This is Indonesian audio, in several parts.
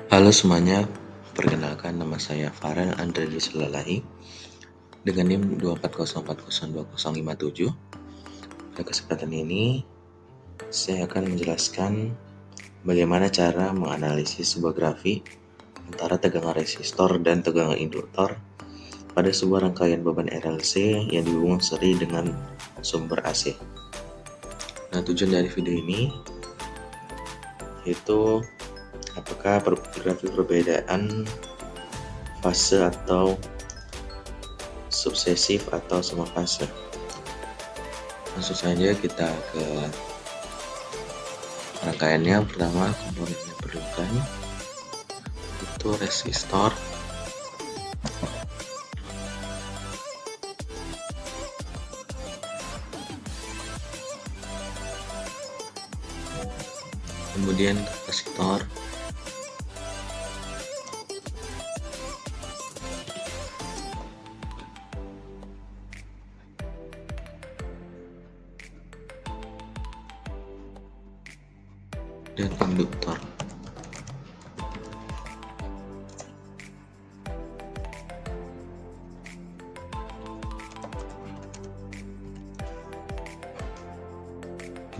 Halo semuanya, perkenalkan nama saya Farel Andre Lalahi dengan NIM 240402057. Pada kesempatan ini, saya akan menjelaskan bagaimana cara menganalisis sebuah grafik antara tegangan resistor dan tegangan induktor pada sebuah rangkaian beban RLC yang dihubungkan seri dengan sumber AC. Nah, tujuan dari video ini yaitu apakah grafik perbedaan fase atau suksesif atau sama fase. Langsung saja kita ke rangkaiannya. Pertama, komponen yang diperlukan itu resistor, kemudian kapasitor, dan induktor.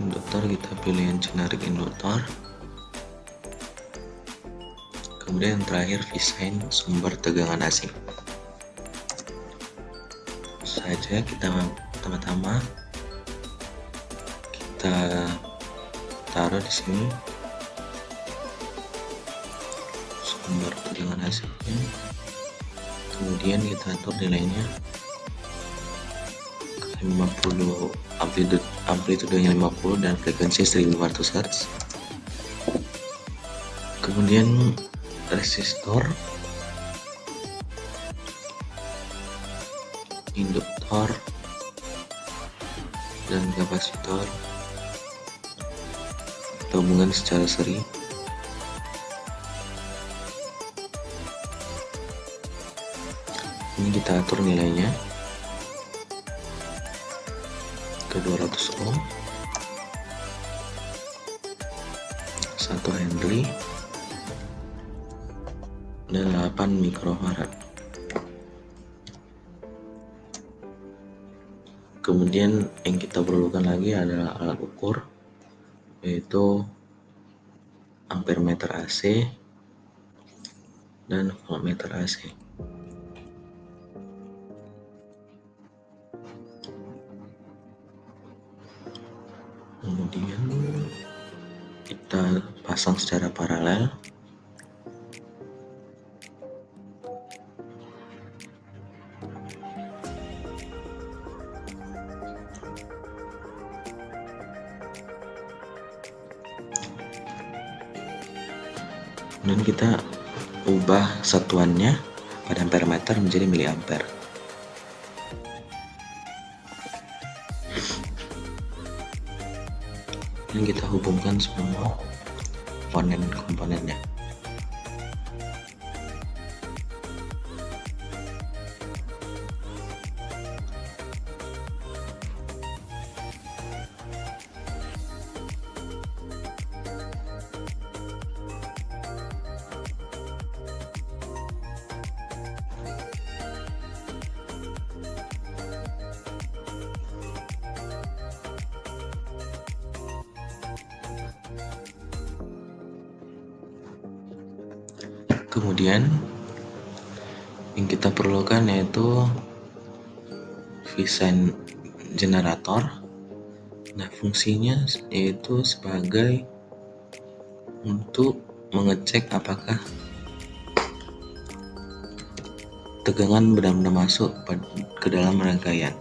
Induktor kita pilih yang generik induktor. Kemudian yang terakhir desain sumber tegangan AC. Saja kita pertama-tama kita taruh di sini sumber tegangan AC. Kemudian kita atur nilainya ke 50, amplitudenya 50 dan frekuensi 1500 Hz. Kemudian resistor, induktor, dan kapasitor kita hubungkan secara seri. Ini kita atur nilainya ke 200 ohm, 1 Henry, dan 8 mikrofarad. Kemudian yang kita perlukan lagi adalah alat ukur, yaitu ampermeter AC dan voltmeter AC. Kemudian kita pasang secara paralel. Dan kita ubah satuannya pada ampermeter menjadi miliampere. Dan kita hubungkan semua komponen-komponennya. Kemudian yang kita perlukan yaitu desain generator. Nah, fungsinya yaitu sebagai untuk mengecek apakah tegangan benar-benar masuk ke dalam rangkaian.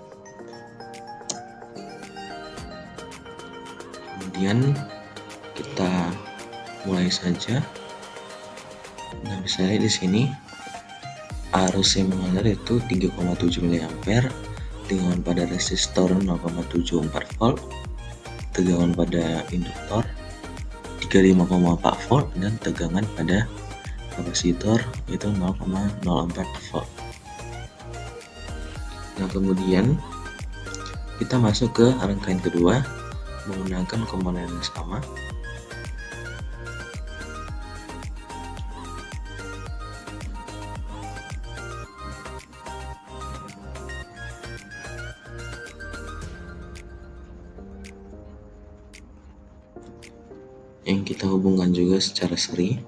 Kemudian kita mulai saja. Nah, bisa lihat di sini arus yang mengalir itu 3,7 mA, tegangan pada resistor 0,74 volt, tegangan pada induktor 35,4 volt, dan tegangan pada kapasitor itu 0,04 volt. Nah, kemudian kita masuk ke rangkaian kedua menggunakan komponen yang sama. yang kita hubungkan juga secara seri.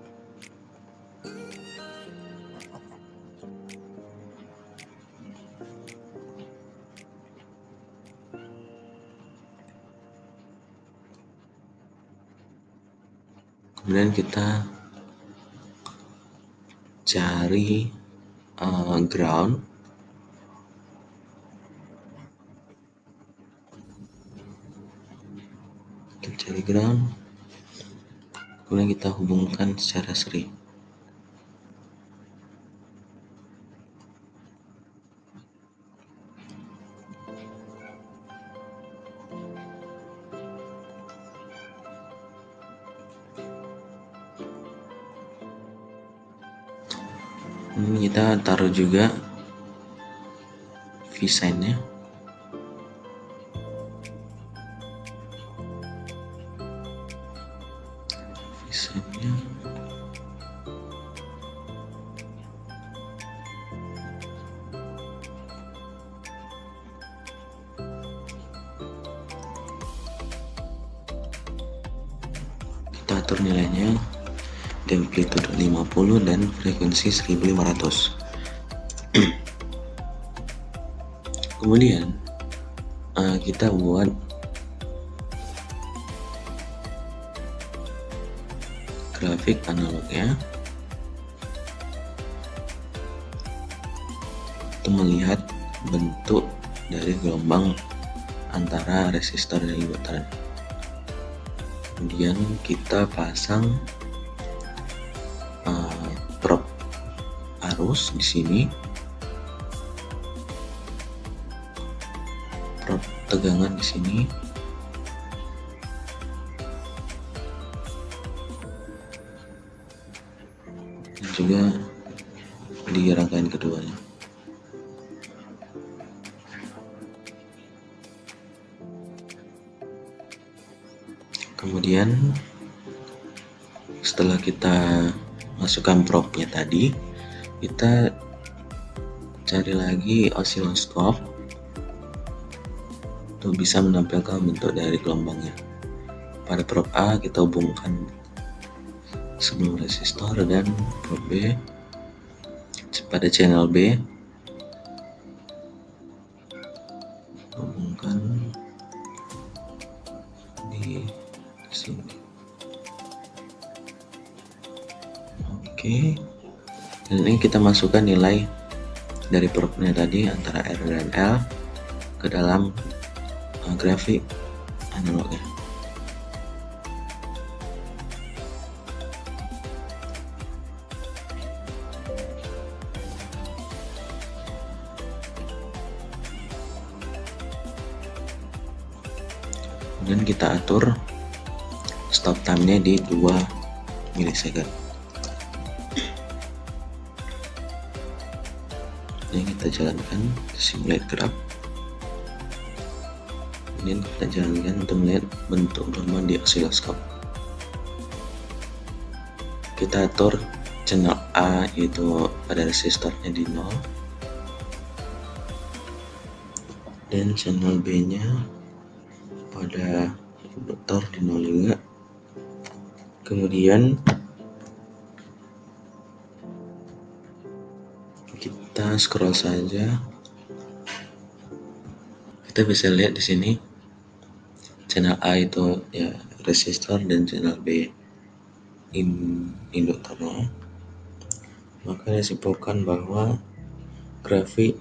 Kemudian kita cari ground. Kita cari ground, kemudian kita hubungkan secara seri. Ini kita taruh juga V-sign-nya. V-sign-nya. Kita atur nilainya di amplitude 50 dan frekuensi 1500. Kemudian kita buat grafik analognya untuk melihat bentuk dari gelombang antara resistor dan induktor. Kemudian kita pasang probe arus di sini, probe tegangan di sini, dan juga di rangkaian keduanya. Kemudian setelah kita masukkan probe-nya tadi, kita cari lagi osiloskop untuk bisa menampilkan bentuk dari gelombangnya. Pada probe A kita hubungkan sebelum resistor, dan probe B pada channel B hubungkan di sini. Oke, dan ini kita masukkan nilai dari probe-nya tadi antara R dan L ke dalam grafik analognya. Kemudian kita atur stop time-nya di 2 milisecond. Ini kita jalankan simulate graph. Kemudian kita jalankan untuk melihat bentuk gelombang di osiloskop. Kita atur channel A yaitu pada resistornya di 0, dan channel B nya pada induktor di 0 juga. Kemudian kita scroll saja, kita bisa lihat di sini channel A itu ya resistor dan channel B induktornya. Maka disimpulkan bahwa grafik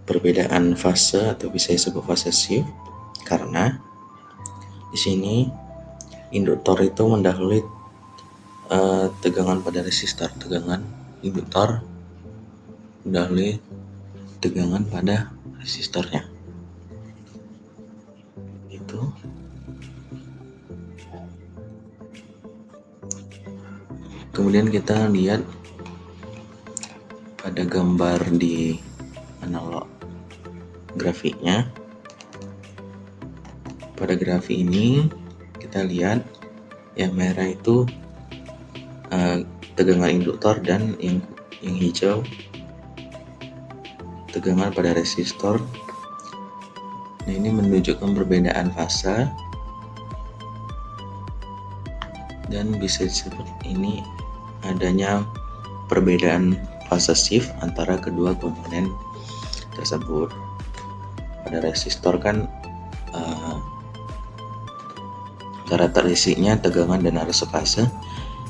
perbedaan fase atau bisa disebut fase shift, karena di sini induktor itu mendahului tegangan pada resistor, tegangan induktor mendahului tegangan pada resistornya. Itu. Kemudian kita lihat pada gambar di analog grafiknya. Pada grafik ini kita lihat yang merah itu tegangan induktor, dan yang hijau tegangan pada resistor. Nah, ini menunjukkan perbedaan fase dan bisa disebut ini adanya perbedaan fase shift antara kedua komponen tersebut. Pada resistor kan karakteristiknya tegangan dan arus fase,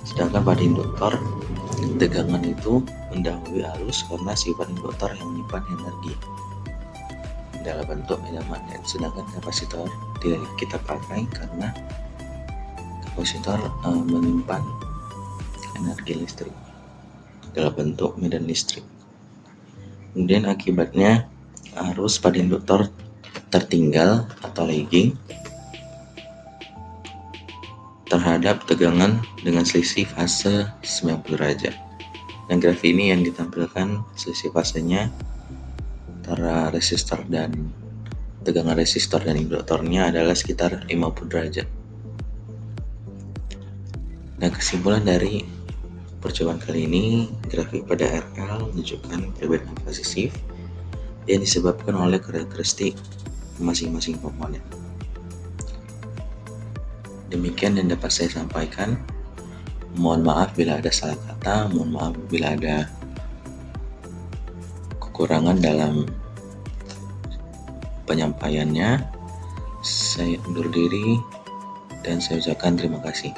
sedangkan pada induktor tegangan itu mendahului arus karena sifat induktor yang menyimpan energi dalam bentuk medan magnet, sedangkan kapasitor tidak kita pakai karena kapasitor menyimpan energi listrik dalam bentuk medan listrik. Kemudian akibatnya arus pada induktor tertinggal atau lagging terhadap tegangan dengan selisih fase 90 derajat. Dan grafik ini yang ditampilkan selisih fasenya antara resistor dan tegangan resistor dan induktornya adalah sekitar 50 derajat. Nah, kesimpulan dari percobaan kali ini, grafik pada RL menunjukkan perbedaan fase shift yang disebabkan oleh karakteristik masing-masing komponen. Demikian yang dapat saya sampaikan. Mohon maaf bila ada salah kata, mohon maaf bila ada kekurangan dalam penyampaiannya. Saya undur diri dan saya ucapkan terima kasih.